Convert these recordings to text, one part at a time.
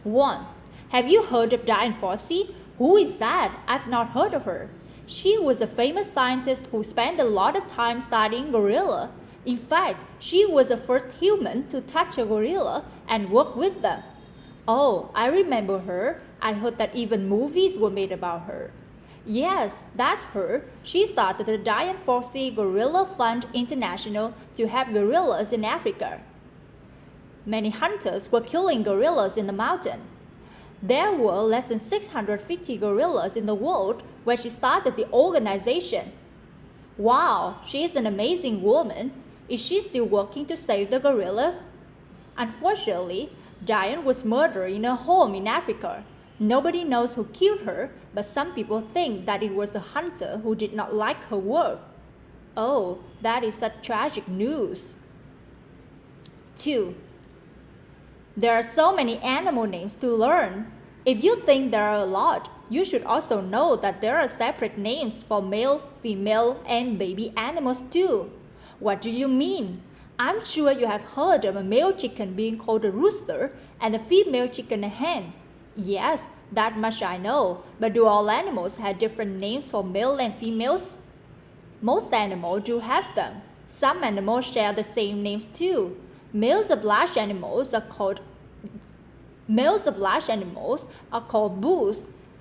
1. Have you heard of Dian Fossey? Who is that? I've not heard of her. She was a famous scientist who spent a lot of time studying gorilla. In fact, she was the first human to touch a gorilla and work with them. Oh, I remember her. I heard that even movies were made about her. Yes, that's her. She started the Dian Fossey Gorilla Fund International to help gorillas in Africa. Many hunters were killing gorillas in the mountain. There were less than 650 gorillas in the world when she started the organization. Wow, she is an amazing woman. Is she still working to save the gorillas? Unfortunately, Dian was murdered in her home in Africa. Nobody knows who killed her, but some people think that it was a hunter who did not like her work. Oh, that is such tragic news. 2. There are so many animal names to learn. If you think there are a lot, you should also know that there are separate names for male, female, and baby animals too. What do you mean? I'm sure you have heard of a male chicken being called a rooster and a female chicken a hen. Yes, that much I know, but do all animals have different names for male and females? Most animals do have them. Some animals share the same names too. Males of large animals are called bulls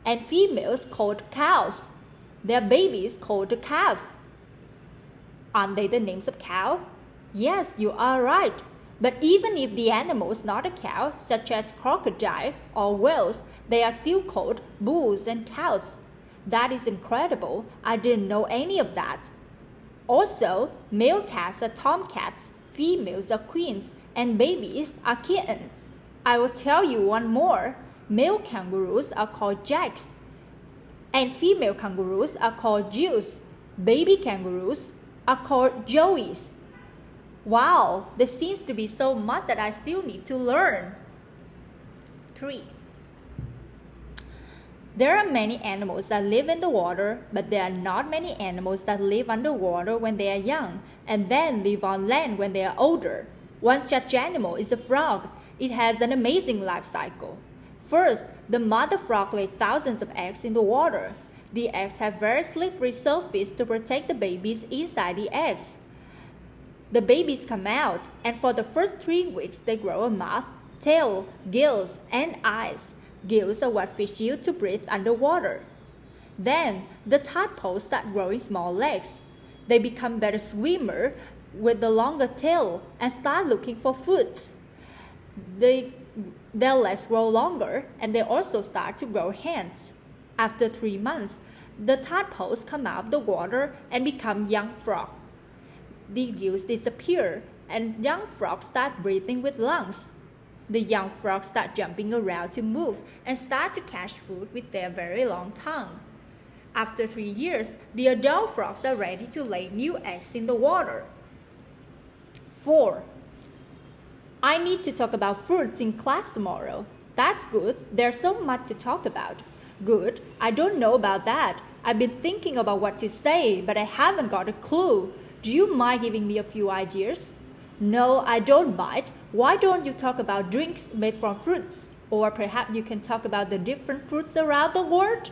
and females called cows. Their babies called a calf. Aren't they the names of cow? Yes, you are right. But even if the animal is not a cow, such as crocodile or whales, they are still called bulls and cows. That is incredible. I didn't know any of that. Also, male cats are tomcats, females are queens, and babies are kittens. I will tell you one more. Male kangaroos are called jacks, and female kangaroos are called Jews. Baby kangaroos are called joeys. Wow, there seems to be so much that I still need to learn. 3. There are many animals that live in the water, but there are not many animals that live underwater when they are young and then live on land when they are older. One such animal is a frog. It has an amazing life cycle. First, the mother frog lays thousands of eggs in the water. The eggs have very slippery surface to protect the babies inside the eggs. The babies come out, and for the first 3 weeks they grow a mouth, tail, gills, and eyes. Gills are what fish use to breathe underwater. Then, the tadpoles start growing small legs. They become better swimmers with the longer tail and start looking for food. Their legs grow longer, and they also start to grow hands. After 3 months, the tadpoles come out of the water and become young frogs. The gills disappear, and young frogs start breathing with lungs. The young frogs start jumping around to move and start to catch food with their very long tongue. After 3 years, the adult frogs are ready to lay new eggs in the water. 4. I need to talk about fruits in class tomorrow. That's good. There's so much to talk about. Good. I don't know about that. I've been thinking about what to say, but I haven't got a clue. Do you mind giving me a few ideas? No, I don't mind. Why don't you talk about drinks made from fruits? Or perhaps you can talk about the different fruits around the world?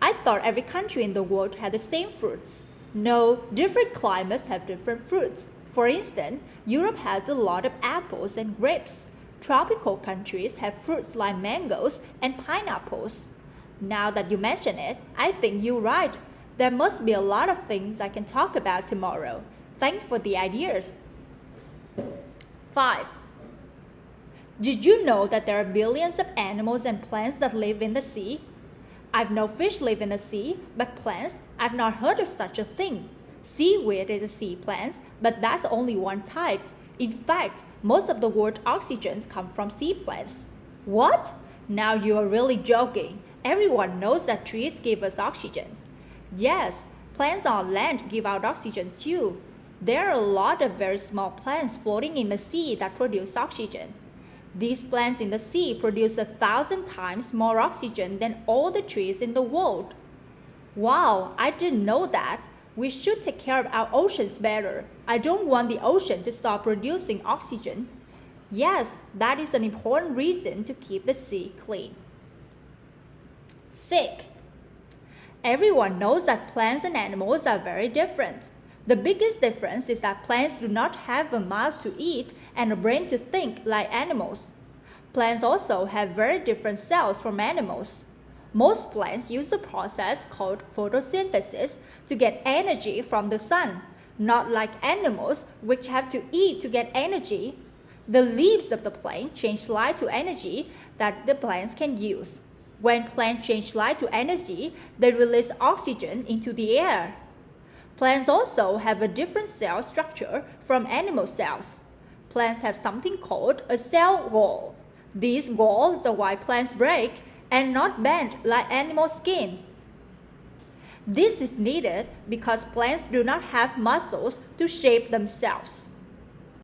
I thought every country in the world had the same fruits. No, different climates have different fruits. For instance, Europe has a lot of apples and grapes. Tropical countries have fruits like mangoes and pineapples. Now that you mention it, I think you're right. There must be a lot of things I can talk about tomorrow. Thanks for the ideas. 5. Did you know that there are billions of animals and plants that live in the sea? I've known fish live in the sea, but plants, I've not heard of such a thing. Seaweed is a sea plant, but that's only one type. In fact, most of the world's oxygen comes from sea plants. What? Now you are really joking. Everyone knows that trees give us oxygen. Yes, plants on land give out oxygen too. There are a lot of very small plants floating in the sea that produce oxygen. These plants in the sea produce 1,000 times more oxygen than all the trees in the world. Wow, I didn't know that. We should take care of our oceans better. I don't want the ocean to stop producing oxygen. Yes, that is an important reason to keep the sea clean. Sick. Everyone knows that plants and animals are very different. The biggest difference is that plants do not have a mouth to eat and a brain to think like animals. Plants also have very different cells from animals. Most plants use a process called photosynthesis to get energy from the sun, not like animals which have to eat to get energy. The leaves of the plant change light to energy that the plants can use. When plants change light to energy, they release oxygen into the air. Plants also have a different cell structure from animal cells. Plants have something called a cell wall. These walls are why plants break and not bend like animal skin. This is needed because plants do not have muscles to shape themselves.